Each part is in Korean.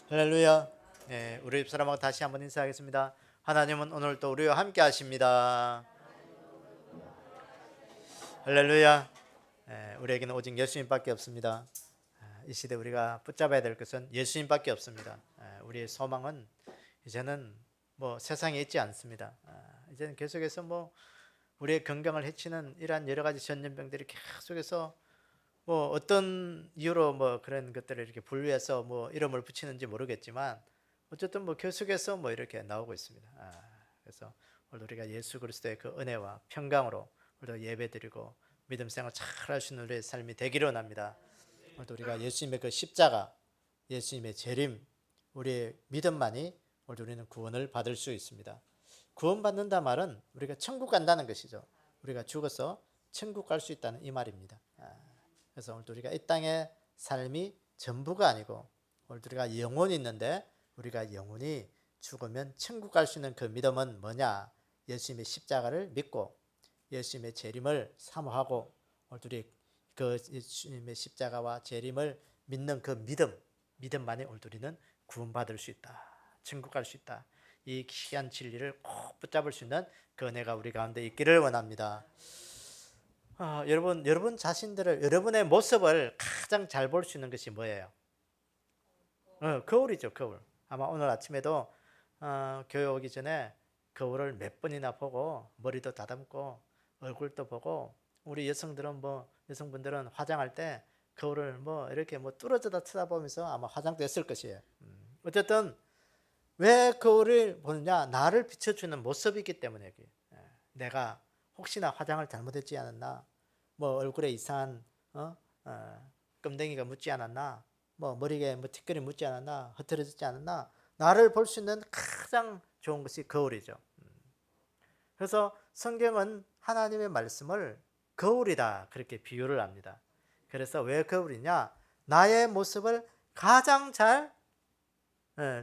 할렐루야. 우리 집사람하고 다시 한번 인사하겠습니다. 하나님은 오늘 또 우리와 함께 하십니다. 할렐루야. 우리에게는 오직 예수님밖에 없습니다. 이 시대 우리가 붙잡아야 될 것은 예수님밖에 없습니다. 우리의 소망은 이제는 뭐 세상에 있지 않습니다. 이제는 계속해서 뭐 우리의 건강을 해치는 이러한 여러 가지 전염병들이 계속해서 뭐 어떤 이유로 뭐 그런 것들을 이렇게 분류해서 뭐 이름을 붙이는지 모르겠지만 어쨌든 뭐 계속해서 뭐 이렇게 나오고 있습니다. 그래서 오늘 우리가 예수 그리스도의 그 은혜와 평강으로 우리가 예배드리고 믿음 생활 잘 할 수 있는 우리의 삶이 되기를 원합니다. 오늘 우리가 예수님의 그 십자가, 예수님의 재림, 우리의 믿음만이 오늘 우리는 구원을 받을 수 있습니다. 구원받는다 말은 우리가 천국 간다는 것이죠. 우리가 죽어서 천국 갈 수 있다는 이 말입니다. 그래서 오늘 우리가 이 땅의 삶이 전부가 아니고 오늘 우리가 영혼이 있는데 우리가 영혼이 죽으면 천국 갈 수 있는 그 믿음은 뭐냐? 예수님의 십자가를 믿고 예수님의 재림을 사모하고 오늘 우리 그 예수님의 십자가와 재림을 믿는 그 믿음만이 오늘 우리는 구원받을 수 있다. 천국 갈 수 있다. 이 귀한 진리를 꼭 붙잡을 수 있는 그 은혜가 우리 가운데 있기를 원합니다. 여러분 자신들을, 여러분의 모습을 가장 잘 볼 수 있는 것이 뭐예요? 거울이죠, 거울. 아마 오늘 아침에도 교회 오기 전에 거울을 몇 번이나 보고 머리도 다듬고 얼굴도 보고 우리 여성분들은 화장할 때 거울을 뭐 이렇게 뭐 뚫어져다 쳐다보면서 아마 화장도 했을 것이에요. 어쨌든 왜 거울을 보느냐? 나를 비춰주는 모습이기 때문에 내가 혹시나 화장을 잘못했지 않았나? 뭐 얼굴에 이상한 껌댕이가 묻지 않았나? 뭐 머리에 뭐 티끌이 묻지 않았나? 흐트러지지 않았나? 나를 볼 수 있는 가장 좋은 것이 거울이죠. 그래서 성경은 하나님의 말씀을 거울이다 그렇게 비유를 합니다. 그래서 왜 거울이냐? 나의 모습을 가장 잘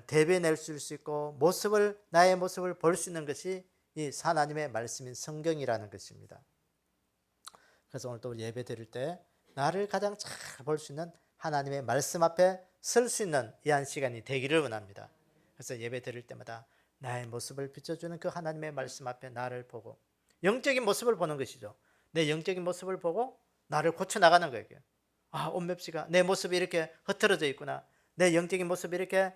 대변할 수 있고 나의 모습을 볼 수 있는 것이 이 하나님의 말씀인 성경이라는 것입니다. 그래서 오늘 또 예배 드릴 때 나를 가장 잘 볼 수 있는 하나님의 말씀 앞에 설 수 있는 이 한 시간이 되기를 원합니다. 그래서 예배 드릴 때마다 나의 모습을 비춰주는 그 하나님의 말씀 앞에 나를 보고 영적인 모습을 보는 것이죠. 내 영적인 모습을 보고 나를 고쳐나가는 거예요. 온맵시가 내 모습이 이렇게 흐트러져 있구나. 내 영적인 모습이 이렇게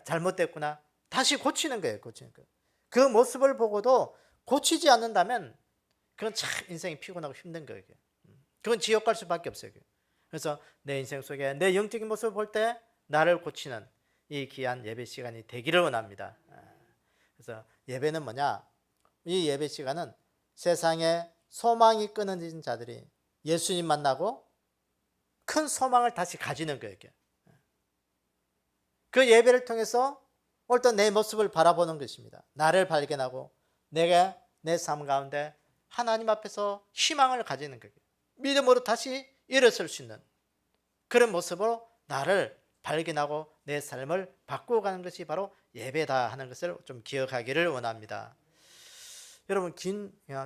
잘못됐구나. 다시 고치는 거예요. 고치는 거. 그 모습을 보고도 고치지 않는다면 그건 참 인생이 피곤하고 힘든 거예요. 그건 지옥 갈 수밖에 없어요. 그래서 내 인생 속에 내 영적인 모습을 볼 때 나를 고치는 이 귀한 예배 시간이 되기를 원합니다. 그래서 예배는 뭐냐? 이 예배 시간은 세상에 소망이 끊어진 자들이 예수님 만나고 큰 소망을 다시 가지는 거예요. 그 예배를 통해서 어떤 내 모습을 바라보는 것입니다. 나를 발견하고 내가 내 삶 가운데 하나님 앞에서 희망을 가지는 거예요. 믿음으로 다시 일어설 수 있는 그런 모습으로 나를 발견하고 내 삶을 바꾸어 가는 것이 바로 예배다 하는 것을 좀 기억하기를 원합니다. 여러분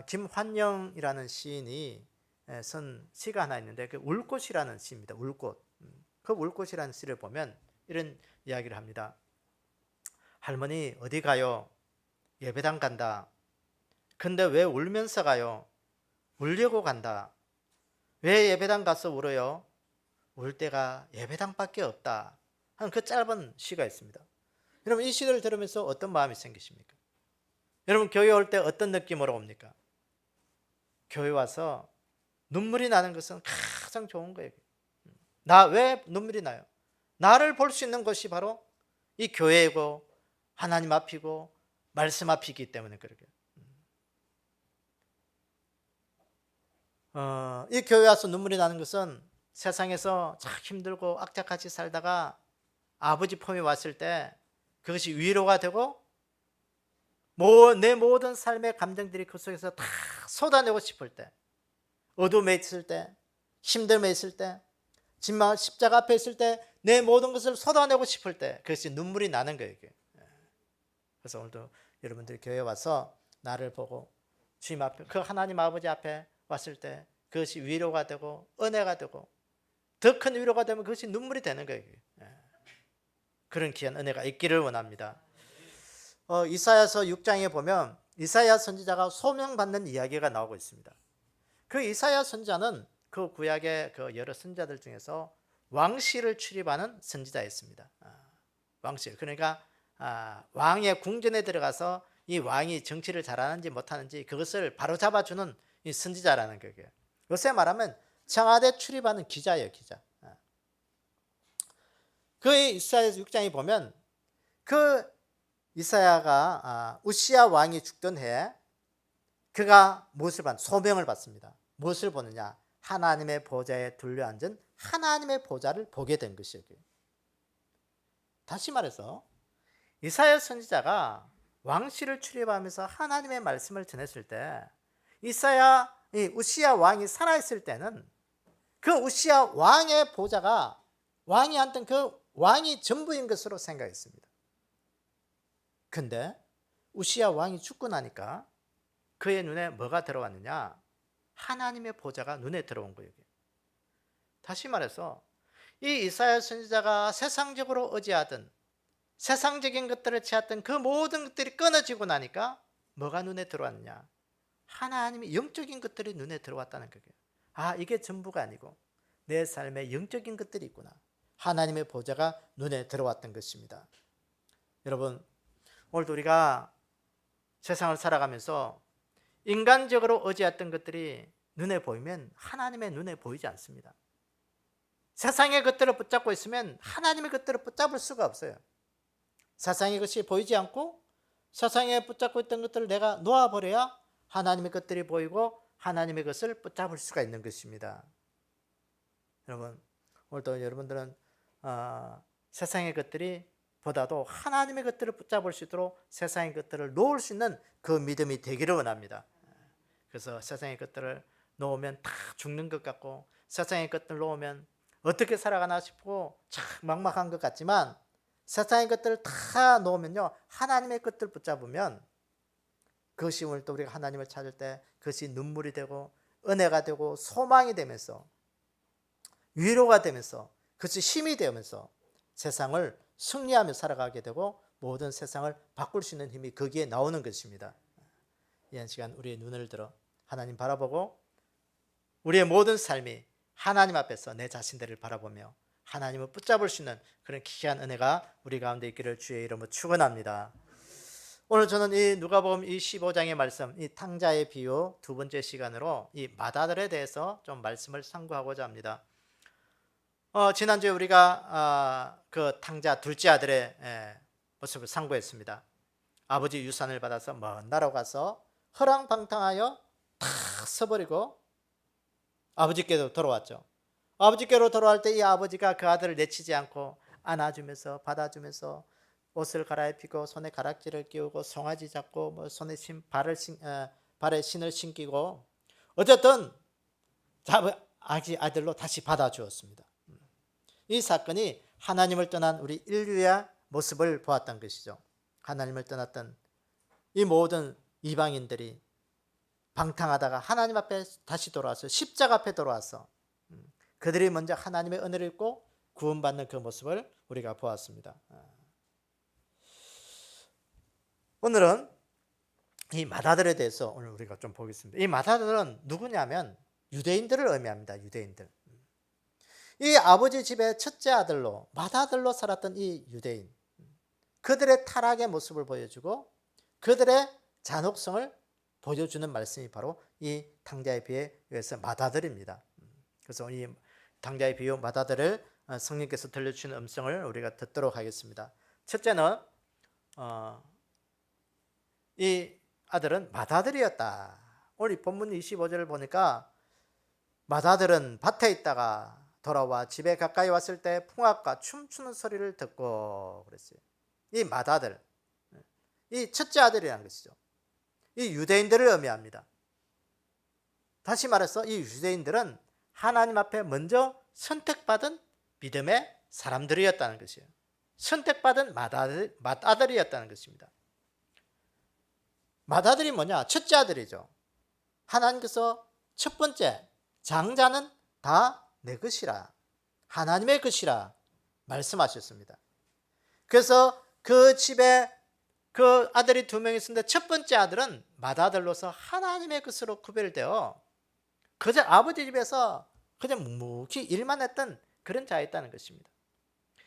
김환영이라는 시인이 쓴 시가 하나 있는데 그 울꽃이라는 시입니다. 울꽃. 그 울꽃이라는 시를 보면 이런 이야기를 합니다. 할머니 어디 가요? 예배당 간다. 근데 왜 울면서 가요? 울려고 간다. 왜 예배당 가서 울어요? 울 때가 예배당밖에 없다 하는 그 짧은 시가 있습니다. 여러분 이 시를 들으면서 어떤 마음이 생기십니까? 여러분 교회 올 때 어떤 느낌으로 옵니까? 교회 와서 눈물이 나는 것은 가장 좋은 거예요. 나 왜 눈물이 나요? 나를 볼 수 있는 것이 바로 이 교회이고 하나님 앞이고 말씀 앞이기 때문에 그러게. 이 교회 와서 눈물이 나는 것은 세상에서 참 힘들고 악착같이 살다가 아버지 폼이 왔을 때 그것이 위로가 되고 내 모든 삶의 감정들이 그 속에서 다 쏟아내고 싶을 때, 어둠에 있을 때, 힘듦에 있을 때, 십자가 앞에 있을 때 내 모든 것을 쏟아내고 싶을 때 그것이 눈물이 나는 거예요. 그래서 오늘도 여러분들이 교회에 와서 나를 보고 주님 앞에 그 하나님 아버지 앞에 왔을 때 그것이 위로가 되고 은혜가 되고 더 큰 위로가 되면 그것이 눈물이 되는 거예요. 그런 귀한 은혜가 있기를 원합니다. 이사야서 6장에 보면 이사야 선지자가 소명받는 이야기가 나오고 있습니다. 그 이사야 선지자는 그 구약의 그 여러 선지자들 중에서 왕실을 출입하는 선지자였습니다. 왕실, 그러니까 왕의 궁전에 들어가서 이 왕이 정치를 잘하는지 못하는지 그것을 바로잡아주는 이 선지자라는 거예요. 요새 말하면 청와대 출입하는 기자예요, 기자. 그 이사야 6장에 보면 그 이사야가 우시야 왕이 죽던 해에 그가 무엇을 소명을 받습니다. 무엇을 보느냐? 하나님의 보좌에 둘러앉은 하나님의 보좌를 보게 된 것이에요. 다시 말해서 이사야 선지자가 왕실을 출입하면서 하나님의 말씀을 전했을 때 우시야 왕이 살아있을 때는 그 우시야 왕의 보좌가 왕이 앉던 그 왕이 전부인 것으로 생각했습니다. 근데 우시야 왕이 죽고 나니까 그의 눈에 뭐가 들어왔느냐? 하나님의 보좌가 눈에 들어온 거예요. 다시 말해서 이 이사야 선지자가 세상적으로 의지하던 세상적인 것들을 취했던 그 모든 것들이 끊어지고 나니까 뭐가 눈에 들어왔느냐? 하나님의 영적인 것들이 눈에 들어왔다는 거예요. 이게 전부가 아니고 내 삶에 영적인 것들이 있구나. 하나님의 보좌가 눈에 들어왔던 것입니다. 여러분, 오늘도 우리가 세상을 살아가면서 인간적으로 의지했던 것들이 눈에 보이면 하나님의 눈에 보이지 않습니다. 세상의 것들을 붙잡고 있으면 하나님의 것들을 붙잡을 수가 없어요. 세상의 것이 보이지 않고 세상에 붙잡고 있던 것들을 내가 놓아버려야 하나님의 것들이 보이고 하나님의 것을 붙잡을 수가 있는 것입니다. 여러분, 오늘도 여러분들은 세상의 것들이 보다도 하나님의 것들을 붙잡을 수 있도록 세상의 것들을 놓을 수 있는 그 믿음이 되기를 원합니다. 그래서 세상의 것들을 놓으면 다 죽는 것 같고 세상의 것들을 놓으면 어떻게 살아가나 싶고 참 막막한 것 같지만 세상의 것들을 다 놓으면요, 하나님의 것들을 붙잡으면 그것이 오늘 또 우리가 하나님을 찾을 때 그것이 눈물이 되고 은혜가 되고 소망이 되면서 위로가 되면서 그것이 힘이 되면서 세상을 승리하며 살아가게 되고 모든 세상을 바꿀 수 있는 힘이 거기에 나오는 것입니다. 이한 시간 우리의 눈을 들어 하나님 바라보고 우리의 모든 삶이 하나님 앞에서 내 자신들을 바라보며 하나님을 붙잡을 수 있는 그런 귀한 은혜가 우리 가운데 있기를 주의 이름으로 축원합니다. 오늘 저는 이 누가복음 이 15장의 말씀, 이 탕자의 비유 두 번째 시간으로 이 맏아들에 대해서 좀 말씀을 상고하고자 합니다. 지난주에 우리가 그 탕자 둘째 아들의 모습을 상고했습니다. 아버지 유산을 받아서 먼 나라로 가서 허랑방탕하여 다 써버리고 아버지께로 돌아왔죠. 아버지께로 돌아올 때 이 아버지가 그 아들을 내치지 않고 안아주면서 받아주면서 옷을 갈아입히고 손에 가락지를 끼우고 송아지 잡고 손에 발에 신을 신기고 어쨌든 아들로 다시 받아주었습니다. 이 사건이 하나님을 떠난 우리 인류의 모습을 보았던 것이죠. 하나님을 떠났던 이 모든 이방인들이 방탕하다가 하나님 앞에 다시 돌아와서 십자가 앞에 돌아와서 그들이 먼저 하나님의 은혜를 입고 구원받는 그 모습을 우리가 보았습니다. 오늘은 이 맏아들에 대해서 오늘 우리가 좀 보겠습니다. 이 맏아들은 누구냐면 유대인들을 의미합니다. 유대인들. 이 아버지 집의 첫째 아들로 맏아들로 살았던 이 유대인, 그들의 타락의 모습을 보여주고 그들의 잔혹성을 보여주는 말씀이 바로 이 탕자의 비유에 의해서 맏아들입니다. 그래서 이 탕자의 비유 맏아들을 성령께서 들려주시는 음성을 우리가 듣도록 하겠습니다. 첫째는 이 아들은 맏아들이었다. 오늘 본문 25절을 보니까 맏아들은 밭에 있다가 돌아와 집에 가까이 왔을 때 풍악과 춤추는 소리를 듣고 그랬어요. 이 맏아들, 이 첫째 아들이라는 것이죠. 이 유대인들을 의미합니다. 다시 말해서 이 유대인들은 하나님 앞에 먼저 선택받은 믿음의 사람들이었다는 것이에요. 선택받은 맏아들이었다는 것입니다. 맏아들이 뭐냐? 첫째 아들이죠. 하나님께서 첫 번째 장자는 다 내 것이라, 하나님의 것이라 말씀하셨습니다. 그래서 그 집에 그 아들이 2명 있었는데 첫 번째 아들은 맏아들로서 하나님의 것으로 구별되어 그저 아버지 집에서 그냥 묵묵히 일만 했던 그런 자였다는 것입니다.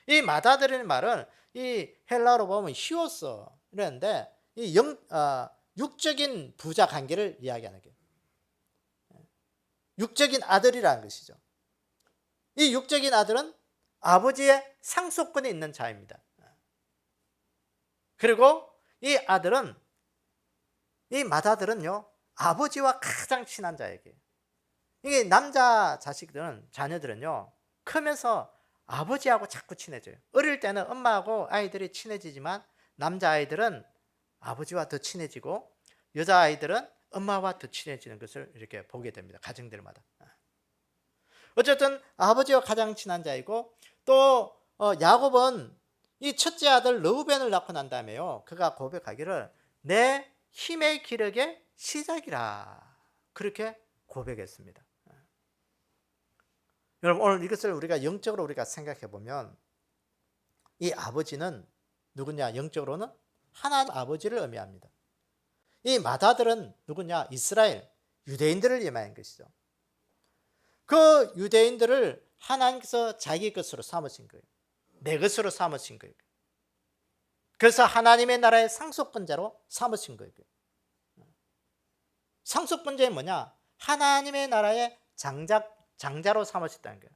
이 맏아들이라는 말은 이 헬라어로 보면 히오스 이랬는데 이 육적인 부자 관계를 이야기하는 게 육적인 아들이라는 것이죠. 이 육적인 아들은 아버지의 상속권이 있는 자입니다. 그리고 이 아들은 이 맏아들은요 아버지와 가장 친한 자에게 이게 남자 자식들은 자녀들은요 크면서 아버지하고 자꾸 친해져요. 어릴 때는 엄마하고 아이들이 친해지지만 남자아이들은 아버지와 더 친해지고 여자아이들은 엄마와 더 친해지는 것을 이렇게 보게 됩니다. 가정들마다. 어쨌든 아버지와 가장 친한 자이고 또 야곱은 이 첫째 아들 르우벤을 낳고 난 다음에요 그가 고백하기를 내 힘의 기력의 시작이라 그렇게 고백했습니다. 여러분 오늘 이것을 우리가 영적으로 우리가 생각해 보면 이 아버지는 누구냐? 영적으로는 하나님 아버지를 의미합니다. 이 맏아들은 누구냐? 이스라엘 유대인들을 의미하는 것이죠. 그 유대인들을 하나님께서 자기 것으로 삼으신 거예요. 내 것으로 삼으신 거예요. 그래서 하나님의 나라의 상속권자로 삼으신 거예요. 상속권자는 뭐냐? 하나님의 나라의 장자로 삼으셨다는 거예요.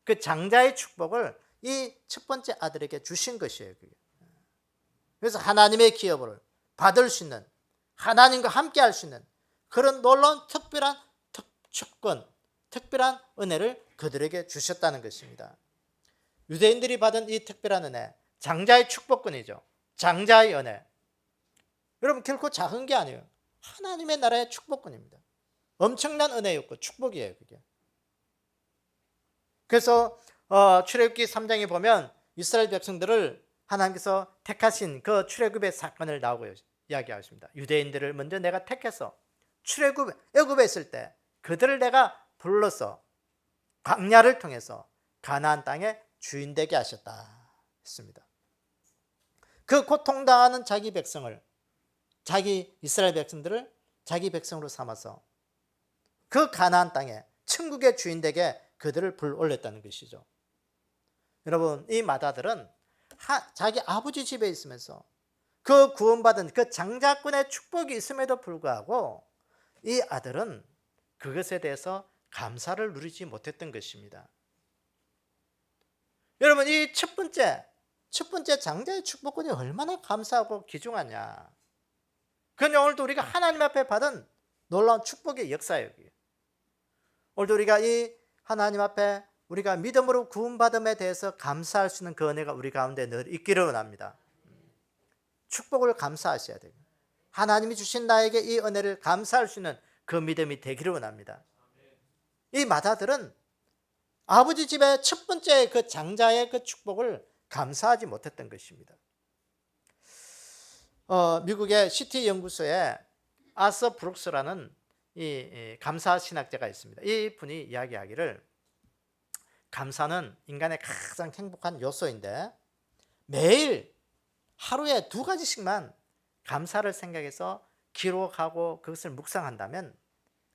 그 장자의 축복을 이 첫 번째 아들에게 주신 것이에요. 그래서 하나님의 기업을 받을 수 있는 하나님과 함께 할 수 있는 그런 놀라운 특별한 특권, 특별한 은혜를 그들에게 주셨다는 것입니다. 유대인들이 받은 이 특별한 은혜, 장자의 축복권이죠. 장자의 은혜. 여러분 결코 작은 게 아니에요. 하나님의 나라의 축복권입니다. 엄청난 은혜였고 축복이에요. 그게. 그래서 출애굽기 3장에 보면 이스라엘 백성들을 하나님께서 택하신 그 출애굽의 사건을 나오고 이야기하십니다. 유대인들을 먼저 내가 택해서 애굽에 있을 때 그들을 내가 불러서 광야를 통해서 가나안 땅에 주인 되게 하셨다 했습니다. 그 고통당하는 자기 백성을 자기 이스라엘 백성들을 자기 백성으로 삼아서 그 가나안 땅에 천국의 주인 되게 그들을 불올렸다는 것이죠. 여러분 이 맏아들은 자기 아버지 집에 있으면서 그 구원받은 그 장자권의 축복이 있음에도 불구하고 이 아들은 그것에 대해서 감사를 누리지 못했던 것입니다. 여러분 이 첫 번째 장자의 축복권이 얼마나 감사하고 귀중하냐. 그건 오늘도 우리가 하나님 앞에 받은 놀라운 축복의 역사예요. 오늘도 우리가 이 하나님 앞에 우리가 믿음으로 구원받음에 대해서 감사할 수 있는 그 은혜가 우리 가운데 늘 있기를 원합니다. 축복을 감사하셔야 돼요. 하나님이 주신 나에게 이 은혜를 감사할 수 있는 그 믿음이 되기를 원합니다. 이 맏아들은 아버지 집의 첫 번째 그 장자의 그 축복을 감사하지 못했던 것입니다. 미국의 시티 연구소에 아서 브룩스라는 이 감사 신학자가 있습니다. 이 분이 이야기하기를 감사는 인간의 가장 행복한 요소인데 매일 하루에 2가지씩만 감사를 생각해서 기록하고 그것을 묵상한다면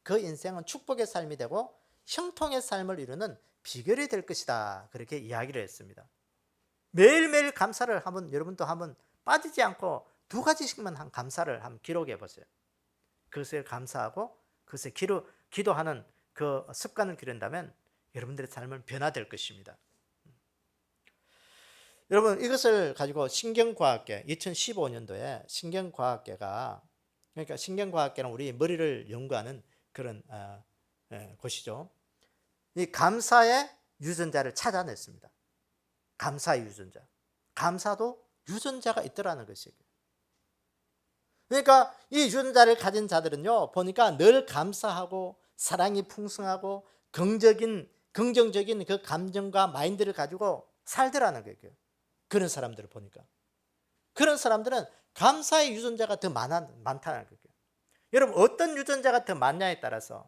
그 인생은 축복의 삶이 되고 형통의 삶을 이루는 비결이 될 것이다. 그렇게 이야기를 했습니다. 매일매일 감사를 여러분도 한번 빠지지 않고 2가지씩만 감사를 한번 기록해 보세요. 그것을 감사하고 그것을 기도하는 그 습관을 기른다면 여러분들의 삶은 변화될 것입니다. 여러분 이것을 가지고 신경과학계 2015년도에 신경과학계가 그러니까 신경과학계는 우리 머리를 연구하는 그런 곳이죠. 이 감사의 유전자를 찾아냈습니다. 감사의 유전자. 감사도 유전자가 있더라는 것이에요. 그러니까 이 유전자를 가진 자들은요 보니까 늘 감사하고 사랑이 풍성하고 긍정적인 그 감정과 마인드를 가지고 살더라는 거예요. 그런 사람들을 보니까 그런 사람들은 감사의 유전자가 더 많다는 거예요. 여러분 어떤 유전자가 더 많냐에 따라서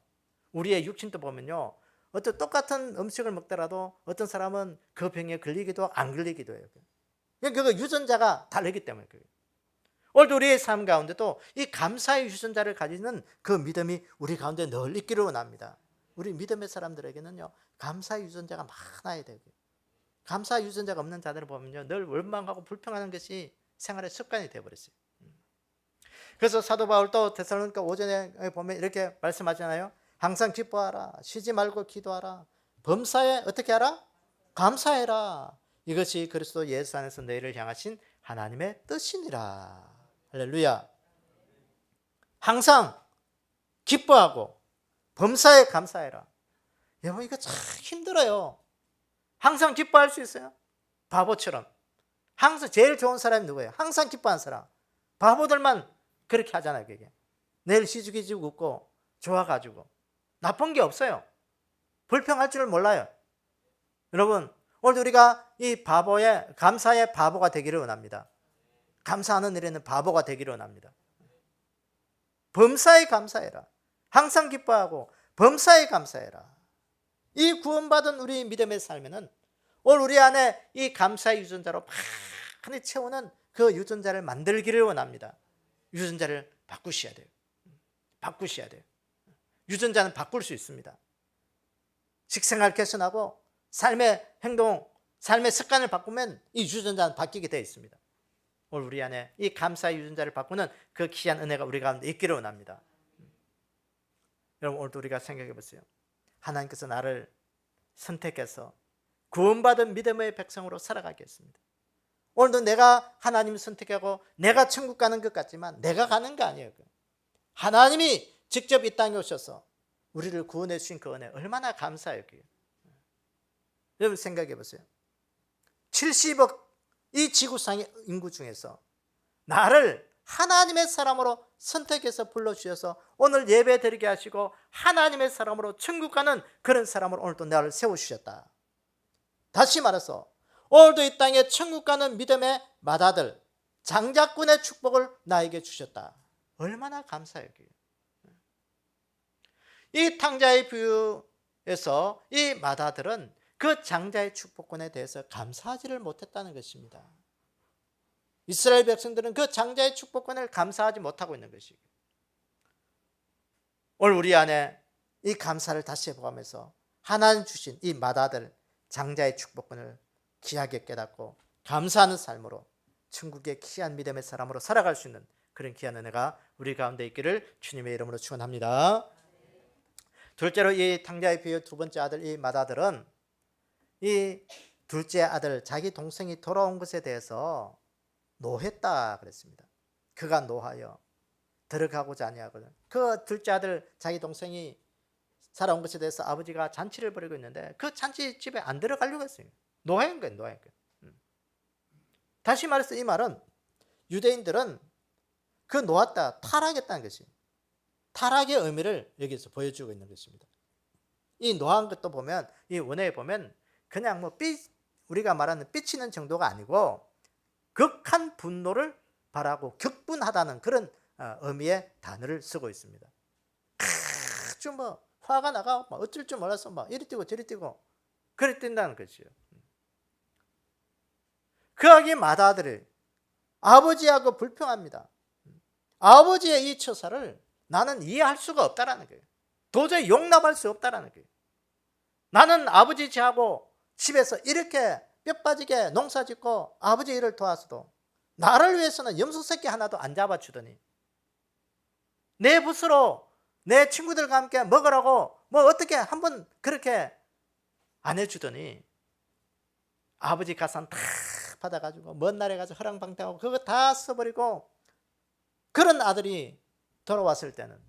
우리의 육신도 보면요 어떤 똑같은 음식을 먹더라도 어떤 사람은 그 병에 걸리기도 안 걸리기도 해요. 그 유전자가 다르기 때문에 그래요. 오늘도 우리의 삶 가운데도 이 감사의 유전자를 가지는 그 믿음이 우리 가운데 늘 있기를 원합니다. 우리 믿음의 사람들에게는요, 감사의 유전자가 많아야 돼요. 감사 유전자가 없는 자들을 보면요, 늘 원망하고 불평하는 것이 생활의 습관이 되어버렸어요. 그래서 사도 바울도 데살로니가 오전에 보면 이렇게 말씀하잖아요. 항상 기뻐하라, 쉬지 말고 기도하라, 범사에 어떻게 하라? 감사해라. 이것이 그리스도 예수 안에서 너희를 향하신 하나님의 뜻이니라. 할렐루야. 항상 기뻐하고 범사에 감사해라. 여러분, 이거 참 힘들어요. 항상 기뻐할 수 있어요? 바보처럼. 항상 제일 좋은 사람이 누구예요? 항상 기뻐하는 사람. 바보들만 그렇게 하잖아요. 그게. 내일 시주기지고 웃고 좋아가지고 나쁜 게 없어요. 불평할 줄 몰라요. 여러분, 오늘 우리가 이 바보의 감사의 바보가 되기를 원합니다. 감사하는 일에는 바보가 되기를 원합니다. 범사에 감사해라. 항상 기뻐하고 범사에 감사해라. 이 구원받은 우리 믿음의 삶에는 오늘 우리 안에 이 감사의 유전자로 많이 채우는 그 유전자를 만들기를 원합니다. 유전자를 바꾸셔야 돼요. 바꾸셔야 돼요. 유전자는 바꿀 수 있습니다. 식생활 개선하고 삶의 행동, 삶의 습관을 바꾸면 이 유전자는 바뀌게 되어 있습니다. 오늘 우리 안에 이 감사의 유전자를 바꾸는 그 귀한 은혜가 우리 가운데 있기를 원합니다. 여러분, 오늘도 우리가 생각해 보세요. 하나님께서 나를 선택해서 구원받은 믿음의 백성으로 살아가게 했습니다. 오늘도 내가 하나님을 선택하고 내가 천국 가는 것 같지만 내가 가는 거 아니에요. 하나님이 직접 이 땅에 오셔서 우리를 구원해 주신 그 은혜 얼마나 감사해요. 여러분 생각해 보세요. 70억 이 지구상의 인구 중에서 나를 하나님의 사람으로 선택해서 불러주셔서 오늘 예배 드리게 하시고 하나님의 사람으로 천국 가는 그런 사람으로 오늘도 나를 세워주셨다. 다시 말해서 오늘도 이 땅에 천국 가는 믿음의 맏아들 장자꾼의 축복을 나에게 주셨다. 얼마나 감사해요. 이 탕자의 비유에서 이 맏아들은 그 장자의 축복권에 대해서 감사하지를 못했다는 것입니다. 이스라엘 백성들은 그 장자의 축복권을 감사하지 못하고 있는 것이고, 오늘 우리 안에 이 감사를 다시 해보면서 하나님 주신 이 맏아들 장자의 축복권을 귀하게 깨닫고 감사하는 삶으로 천국의 귀한 믿음의 사람으로 살아갈 수 있는 그런 귀한 은혜가 우리 가운데 있기를 주님의 이름으로 축원합니다. 둘째로 이 탕자의 비유 두 번째 아들 이 맏아들은 이 둘째 아들 자기 동생이 돌아온 것에 대해서 노했다 그랬습니다. 그가 노하여 들어가고자 아니하거든. 그 둘째 아들 자기 동생이 살아온 것에 대해서 아버지가 잔치를 벌이고 있는데 그 잔치집에 안 들어가려고 했어요. 노한 거예요. 노한 거예요. 다시 말해서 이 말은 유대인들은 그 놓았다 타락했다는 것이 타락의 의미를 여기서 보여주고 있는 것입니다. 이 노한 것도 보면 이 원어에 보면 그냥 뭐 우리가 말하는 삐치는 정도가 아니고 극한 분노를 바라고 격분하다는 그런 의미의 단어를 쓰고 있습니다. 아주 뭐 화가 나가 막 어쩔 줄 몰라서 막 이리 뛰고 저리 뛰고 그래 뛴다는 것이요. 그 아기 맏아들이 아버지하고 불평합니다. 아버지의 이 처사를 나는 이해할 수가 없다라는 거예요. 도저히 용납할 수 없다라는 거예요. 나는 아버지 저하고 집에서 이렇게 뼈 빠지게 농사 짓고 아버지 일을 도와서도 나를 위해서는 염소 새끼 하나도 안 잡아주더니 내 붓으로 내 친구들과 함께 먹으라고 뭐 어떻게 한번 그렇게 안 해주더니 아버지 가산 다 받아가지고 먼 날에 가서 허랑방탕하고 그거 다 써버리고 그런 아들이 돌아왔을 때는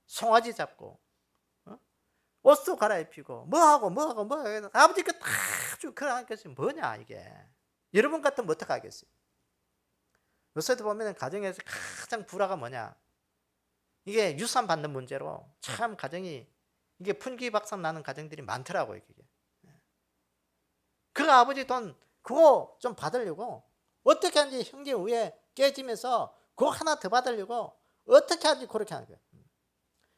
송아지 잡고 옷도 갈아입히고 뭐하고 아버지 그 다 주 그런 것이 뭐냐 이게. 여러분 같으면 어떡하겠어요? 요새도 보면 가정에서 가장 불화가 뭐냐, 이게 유산 받는 문제로 참 가정이 이게 분기박산 나는 가정들이 많더라고요. 이게 그 아버지 돈 그거 좀 받으려고 어떻게 하는지 형제 위에 깨지면서 그거 하나 더 받으려고 어떻게 하는지 그렇게 하는 거예요.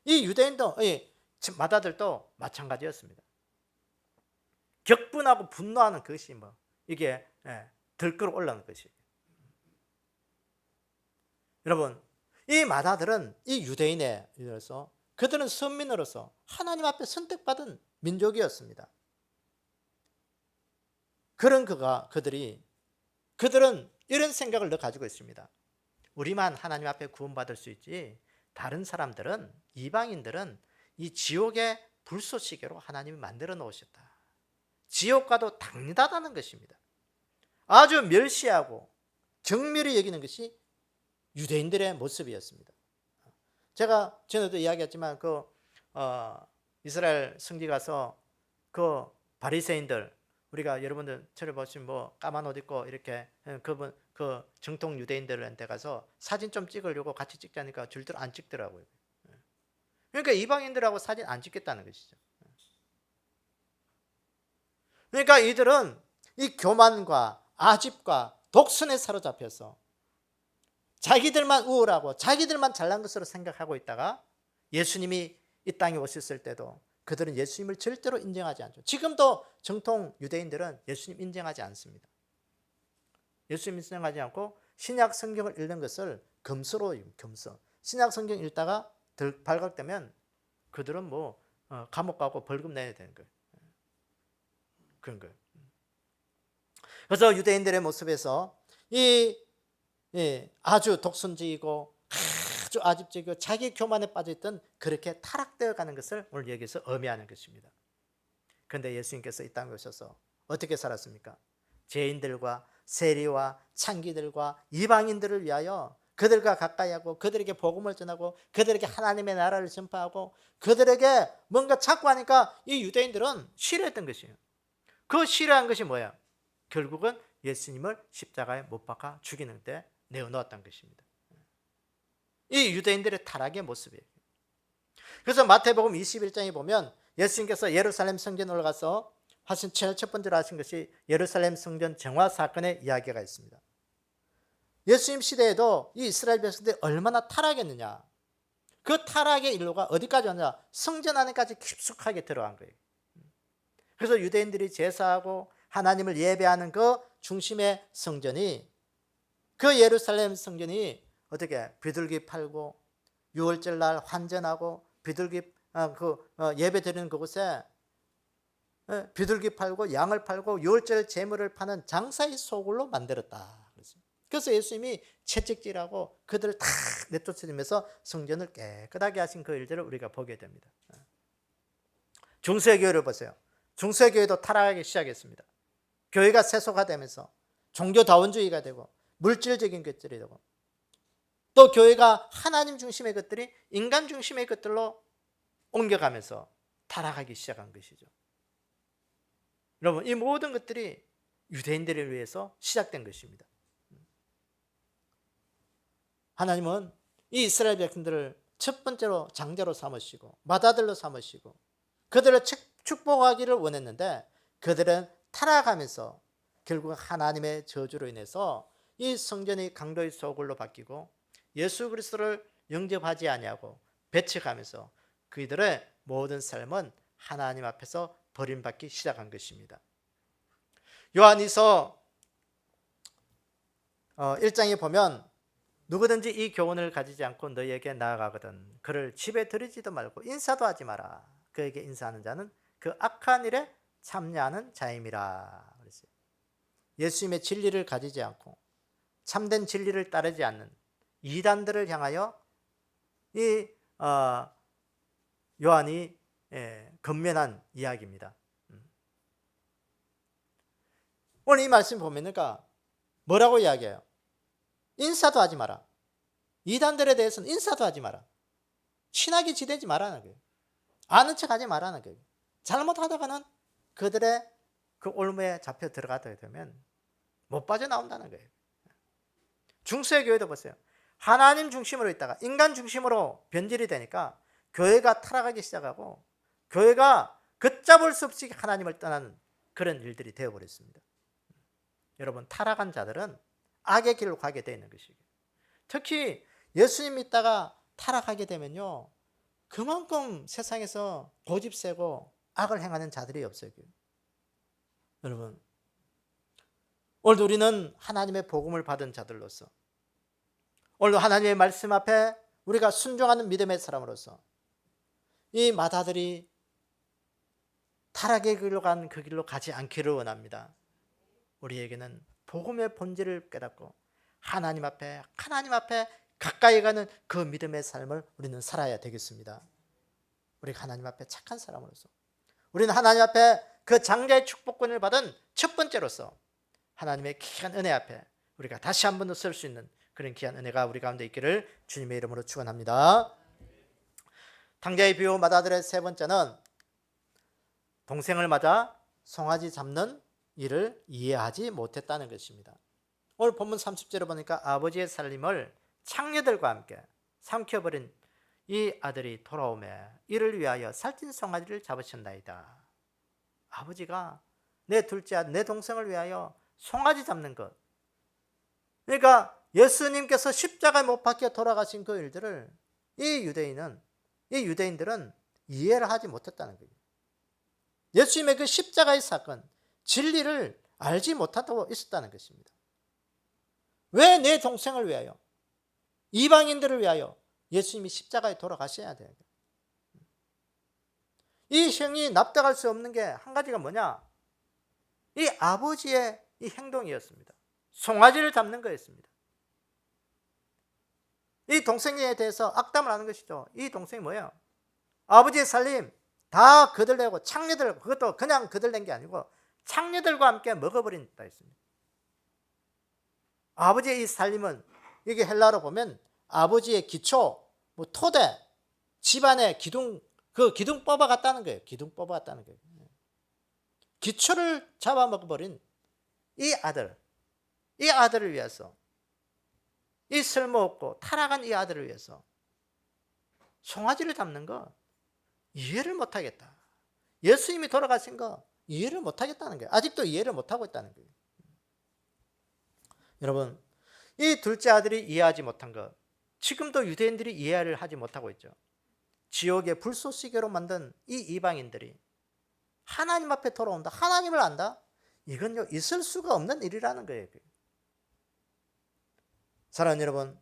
이 유대인도 이 맏아들도 마찬가지였습니다. 격분하고 분노하는 것이 뭐 이게 들끓어 올라오는 것이에요. 여러분, 이 마다들은 이 유대인에서 그들은 선민으로서 하나님 앞에 선택받은 민족이었습니다. 그런 그들은 이런 생각을 늘 가지고 있습니다. 우리만 하나님 앞에 구원받을 수 있지, 다른 사람들은, 이방인들은 이 지옥의 불쏘시개로 하나님이 만들어 놓으셨다. 지옥과도 당연하다는 것입니다. 아주 멸시하고 정밀히 여기는 것이 유대인들의 모습이었습니다. 제가 전에도 이야기했지만 이스라엘 성지 가서 그 바리새인들, 우리가 여러분들 찾아보시면 뭐 까만 옷 입고 이렇게 그 정통 유대인들한테 가서 사진 좀 찍으려고 같이 찍자니까 줄대로 안 찍더라고요. 그러니까 이방인들하고 사진 안 찍겠다는 것이죠. 그러니까 이들은 이 교만과 아집과 독선에 사로잡혀서 자기들만 우월하고 자기들만 잘난 것으로 생각하고 있다가 예수님이 이 땅에 오셨을 때도 그들은 예수님을 절대로 인정하지 않죠. 지금도 정통 유대인들은 예수님 인정하지 않습니다. 예수님 인정하지 않고 신약 성경을 읽는 것을 금서로 금서. 신약 성경 읽다가 발각되면 그들은 뭐 감옥 가고 벌금 내야 되는 거예요. 그런 거예요. 그래서 유대인들의 모습에서 아주 독선적이고 아주 아집적이고 자기 교만에 빠져있던 그렇게 타락되어 가는 것을 오늘 여기서 의미하는 것입니다. 그런데 예수님께서 이 땅에 오셔서 어떻게 살았습니까? 죄인들과 세리와 창기들과 이방인들을 위하여 그들과 가까이 하고 그들에게 복음을 전하고 그들에게 하나님의 나라를 전파하고 그들에게 뭔가 찾고 하니까 이 유대인들은 싫어했던 것이에요. 그 싫어한 것이 뭐야? 결국은 예수님을 십자가에 못 박아 죽이는 데 내어놓았던 것입니다. 이 유대인들의 타락의 모습이에요. 그래서 마태복음 21장에 보면 예수님께서 예루살렘 성전에 올라가서 하신 첫 번째로 하신 것이 예루살렘 성전 정화 사건의 이야기가 있습니다. 예수님 시대에도 이 이스라엘 백성들이 얼마나 타락했느냐, 그 타락의 일로가 어디까지 왔느냐, 성전 안에까지 깊숙하게 들어간 거예요. 그래서 유대인들이 제사하고 하나님을 예배하는 그 중심의 성전이, 그 예루살렘 성전이 어떻게 비둘기 팔고 유월절 날 환전하고 비둘기 예배 드리는 그곳에 비둘기 팔고 양을 팔고 유월절 제물을 파는 장사의 소굴로 만들었다. 그래서 예수님이 채찍질하고 그들을 다 내쫓으면서 성전을 깨끗하게 하신 그 일들을 우리가 보게 됩니다. 중세교회를 보세요. 중세교회도 타락하기 시작했습니다. 교회가 세속화되면서 종교다원주의가 되고 물질적인 것들이 되고 또 교회가 하나님 중심의 것들이 인간 중심의 것들로 옮겨가면서 타락하기 시작한 것이죠. 여러분, 이 모든 것들이 유대인들을 위해서 시작된 것입니다. 하나님은 이 이스라엘 백성들을 첫 번째로 장자로 삼으시고 맏아들로 삼으시고 그들을 축복하기를 원했는데 그들은 타락하면서 결국 하나님의 저주로 인해서 이 성전이 강도의 소굴로 바뀌고 예수 그리스도를 영접하지 아니하고 배척하면서 그들의 모든 삶은 하나님 앞에서 버림받기 시작한 것입니다. 요한이서 1장에 보면 누구든지 이 교훈을 가지지 않고 너희에게 나아가거든 그를 집에 들이지도 말고 인사도 하지 마라. 그에게 인사하는 자는 그 악한 일에 참여하는 자임이라. 예수님의 진리를 가지지 않고 참된 진리를 따르지 않는 이단들을 향하여 이 요한이 건면한 이야기입니다. 오늘 이 말씀 보면 뭐라고 이야기해요? 인사도 하지 마라. 이단들에 대해서는 인사도 하지 마라. 친하게 지내지 말라는 거예요. 아는 척 하지 말라는 거예요. 잘못하다가는 그들의 그 올무에 잡혀 들어가게 되면 못 빠져나온다는 거예요. 중세교회도 보세요. 하나님 중심으로 있다가 인간 중심으로 변질이 되니까 교회가 타락하기 시작하고 교회가 걷잡을 수 없이 하나님을 떠나는 그런 일들이 되어버렸습니다. 여러분, 타락한 자들은 악의 길로 가게 되어 있는 것이고 특히 예수님 믿다가 타락하게 되면요 그만큼 세상에서 고집 세고 악을 행하는 자들이 없어요. 여러분, 오늘도 우리는 하나님의 복음을 받은 자들로서, 오늘도 하나님의 말씀 앞에 우리가 순종하는 믿음의 사람으로서 이 마다들이 타락의 길로 간 그 길로 가지 않기를 원합니다. 우리에게는 복음의 본질을 깨닫고 하나님 앞에 가까이 가는 그 믿음의 삶을 우리는 살아야 되겠습니다. 우리가 하나님 앞에 착한 사람으로서, 우리는 하나님 앞에 그 장자의 축복권을 받은 첫 번째로서 하나님의 귀한 은혜 앞에 우리가 다시 한 번 더 설 수 있는 그런 귀한 은혜가 우리 가운데 있기를 주님의 이름으로 축원합니다. 탕자의 비유 마다들의 세 번째는 동생을 맞아 송아지 잡는 일을 이해하지 못했다는 것입니다. 오늘 본문 30절에 보니까 아버지의 살림을 창녀들과 함께 삼켜버린 이 아들이 돌아오매 이를 위하여 살찐 송아지를 잡으셨나이다. 아버지가 내 둘째 아들, 내 동생을 위하여 송아지 잡는 것, 그러니까 예수님께서 십자가에 못 박혀 돌아가신 그 일들을 이 유대인들은 이해를 하지 못했다는 거예요. 예수님의 그 십자가의 사건, 진리를 알지 못하고 있었다는 것입니다. 왜 내 동생을 위하여, 이방인들을 위하여 예수님이 십자가에 돌아가셔야 돼요? 이 형이 납득할 수 없는 게 한 가지가 뭐냐? 이 아버지의 이 행동이었습니다. 송아지를 잡는 거였습니다. 이 동생에 대해서 악담을 하는 것이죠. 이 동생이 뭐예요? 아버지의 살림 다 거들내고 창녀들, 그것도 그냥 거들낸 게 아니고 창녀들과 함께 먹어버린다 했습니다. 아버지의 이 살림은, 이게 헬라어로 보면 아버지의 기초, 토대, 집안의 기둥, 그 기둥 뽑아갔다는 거예요. 기둥 뽑아갔다는 거예요. 기초를 잡아먹어버린 이 아들을 위해서, 이 쓸모없고 타락한 이 아들을 위해서 송아지를 잡는 거 이해를 못하겠다. 예수님이 돌아가신 거 이해를 못하겠다는 거예요. 아직도 이해를 못하고 있다는 거예요. 여러분, 이 둘째 아들이 이해하지 못한 것, 지금도 유대인들이 이해를 하지 못하고 있죠. 지옥의 불쏘시개로 만든 이 이방인들이 하나님 앞에 돌아온다, 하나님을 안다? 이건요, 있을 수가 없는 일이라는 거예요. 사랑하는 여러분,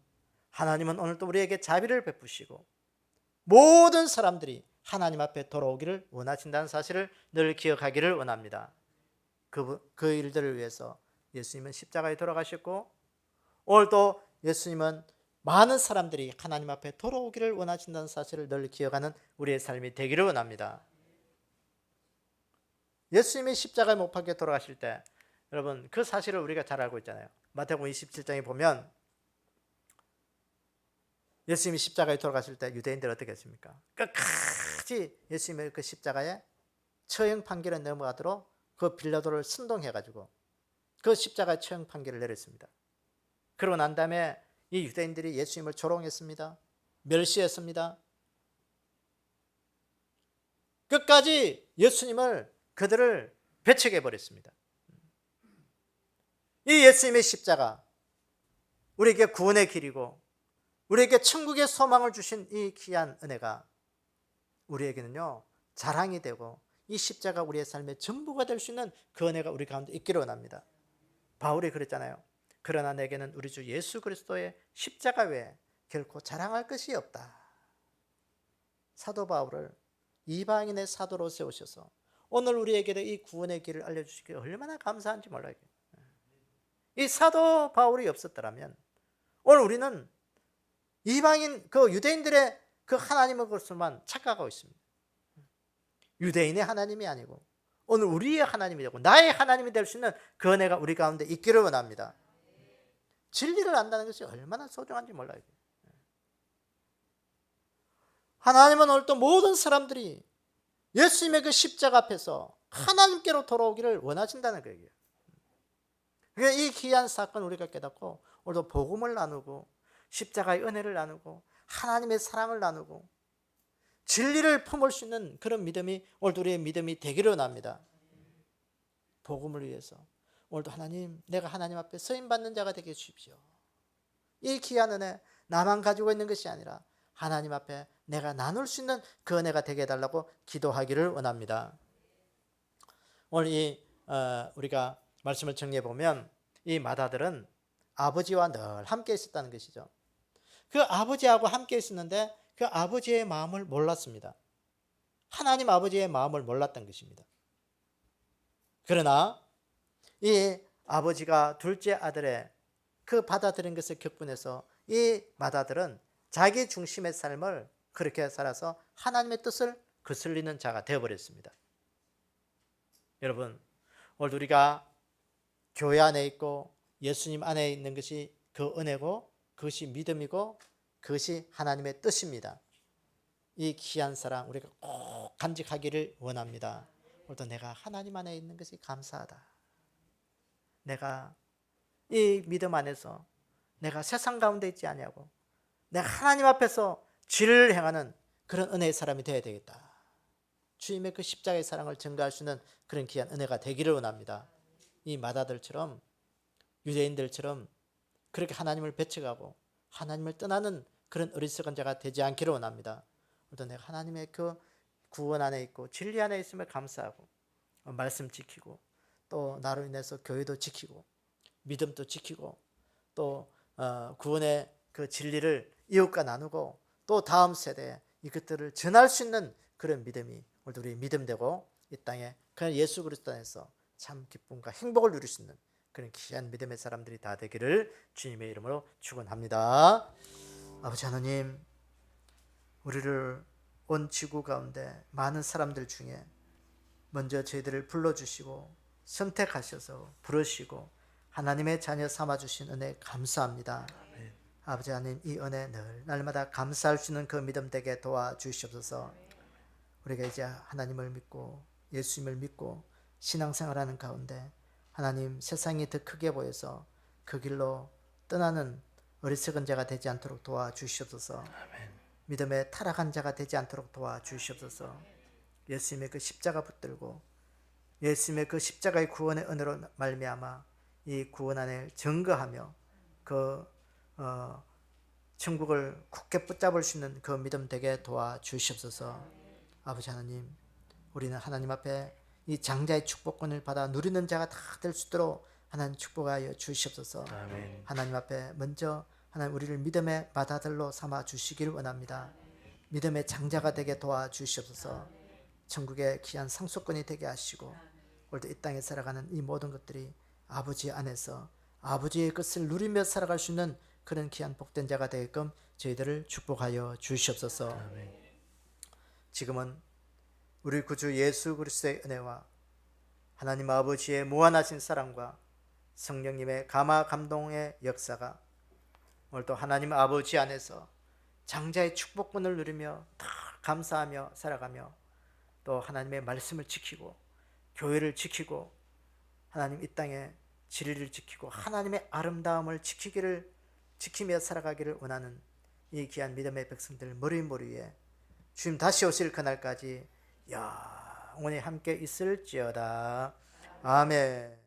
하나님은 오늘도 우리에게 자비를 베푸시고 모든 사람들이 하나님 앞에 돌아오기를 원하신다는 사실을 늘 기억하기를 원합니다. 그 일들을 위해서 예수님은 십자가에 돌아가셨고, 오늘도 예수님은 많은 사람들이 하나님 앞에 돌아오기를 원하신다는 사실을 늘 기억하는 우리의 삶이 되기를 원합니다. 예수님이 십자가에 못 박혀 돌아가실 때, 여러분 그 사실을 우리가 잘 알고 있잖아요. 마태복음 27장에 보면 예수님이 십자가에 돌아가실 때 유대인들 어떻게 했습니까? 끝까지 예수님의 그 십자가에 처형 판결에 넘어가도록 그 빌라도를 선동해가지고 그 십자가의 처형 판결을 내렸습니다. 그러고 난 다음에 이 유대인들이 예수님을 조롱했습니다. 멸시했습니다. 끝까지 예수님을, 그들을 배척해버렸습니다. 이 예수님의 십자가, 우리에게 구원의 길이고 우리에게 천국의 소망을 주신 이 귀한 은혜가 우리에게는요 자랑이 되고 이 십자가 우리의 삶의 전부가 될 수 있는 그 은혜가 우리 가운데 있기를 원합니다. 바울이 그랬잖아요. 그러나 내게는 우리 주 예수 그리스도의 십자가 외에 결코 자랑할 것이 없다. 사도 바울을 이방인의 사도로 세우셔서 오늘 우리에게 이 구원의 길을 알려주시기 얼마나 감사한지 몰라요. 이 사도 바울이 없었더라면 오늘 우리는 이방인, 그 유대인들의 그 하나님의 것을만 착각하고 있습니다. 유대인의 하나님이 아니고 오늘 우리의 하나님이 되고 나의 하나님이 될 수 있는 그 은혜가 우리 가운데 있기를 원합니다. 진리를 안다는 것이 얼마나 소중한지 몰라요. 하나님은 오늘 또 모든 사람들이 예수님의 그 십자가 앞에서 하나님께로 돌아오기를 원하신다는 거예요. 그러니까 이 귀한 사건 우리가 깨닫고 오늘도 복음을 나누고 십자가의 은혜를 나누고 하나님의 사랑을 나누고 진리를 품을 수 있는 그런 믿음이 오늘도 우리의 믿음이 되기를 원합니다. 복음을 위해서 오늘도 하나님, 내가 하나님 앞에 쓰임받는 자가 되게 해주십시오. 이 귀한 은혜 나만 가지고 있는 것이 아니라 하나님 앞에 내가 나눌 수 있는 그 은혜가 되게 해달라고 기도하기를 원합니다. 오늘 우리가 말씀을 정리해 보면 이 마다들은 아버지와 늘 함께 있었다는 것이죠. 그 아버지하고 함께 있었는데 그 아버지의 마음을 몰랐습니다. 하나님 아버지의 마음을 몰랐던 것입니다. 그러나 이 아버지가 둘째 아들의 그 받아들인 것을 격분해서 이 마다들은 자기 중심의 삶을 그렇게 살아서 하나님의 뜻을 거슬리는 자가 되어버렸습니다. 여러분, 오늘 우리가 교회 안에 있고 예수님 안에 있는 것이 그 은혜고 그것이 믿음이고 그것이 하나님의 뜻입니다. 이 귀한 사랑 우리가 꼭 간직하기를 원합니다. 오늘도 내가 하나님 안에 있는 것이 감사하다. 내가 이 믿음 안에서 내가 세상 가운데 있지 아니하고 내가 하나님 앞에서 죄를 행하는 그런 은혜의 사람이 되어야 되겠다. 주님의 그 십자가의 사랑을 증거할 수 있는 그런 귀한 은혜가 되기를 원합니다. 이 마다들처럼 유대인들처럼 그렇게 하나님을 배척하고 하나님을 떠나는 그런 어리석은 자가 되지 않기를 원합니다. 오늘도 내가 하나님의 그 구원 안에 있고 진리 안에 있음을 감사하고 말씀 지키고 또 나로 인해서 교회도 지키고 믿음도 지키고 또 구원의 그 진리를 이웃과 나누고 또 다음 세대에 이것들을 전할 수 있는 그런 믿음이 오늘도 우리 믿음 되고 이 땅에 그냥 예수 그리스도 안에서 참 기쁨과 행복을 누릴 수 있는 그런 귀한 믿음의 사람들이 다 되기를 주님의 이름으로 축원합니다. 아버지 하나님, 우리를 온 지구 가운데 많은 사람들 중에 먼저 저희들을 불러주시고 선택하셔서 부르시고 하나님의 자녀 삼아주신 은혜 감사합니다. 아멘. 아버지 하나님, 이 은혜 늘 날마다 감사할 수 있는 그 믿음 되게 도와주시옵소서. 우리가 이제 하나님을 믿고 예수님을 믿고 신앙생활하는 가운데 하나님 세상이 더 크게 보여서 그 길로 떠나는 어리석은 자가 되지 않도록 도와주시옵소서. 아멘. 믿음에 타락한 자가 되지 않도록 도와주시옵소서. 예수님의 그 십자가 붙들고 예수님의 그 십자가의 구원의 은혜로 말미암아 이 구원 안에 증거하며 그 천국을 굳게 붙잡을 수 있는 그 믿음 되게 도와주시옵소서. 아버지 하나님, 우리는 하나님 앞에 이 장자의 축복권을 받아 누리는 자가 다 될 수 있도록 하나님 축복하여 주시옵소서. 아멘. 하나님 앞에 먼저 하나님 우리를 믿음의 마다들로 삼아 주시기를 원합니다. 믿음의 장자가 되게 도와주시옵소서. 천국의 귀한 상속권이 되게 하시고 오늘도 이 땅에 살아가는 이 모든 것들이 아버지 안에서 아버지의 것을 누리며 살아갈 수 있는 그런 귀한 복된 자가 되게끔 저희들을 축복하여 주시옵소서. 아멘. 지금은 우리 구주 예수 그리스도의 은혜와 하나님 아버지의 무한하신 사랑과 성령님의 감화 감동의 역사가 오늘도 하나님 아버지 안에서 장자의 축복권을 누리며 다 감사하며 살아가며 또 하나님의 말씀을 지키고 교회를 지키고 하나님 이 땅에 진리를 지키고 하나님의 아름다움을 지키며 살아가기를 원하는 이 귀한 믿음의 백성들 머리 위에 주님 다시 오실 그날까지 영원히 함께 있을지어다. 아멘.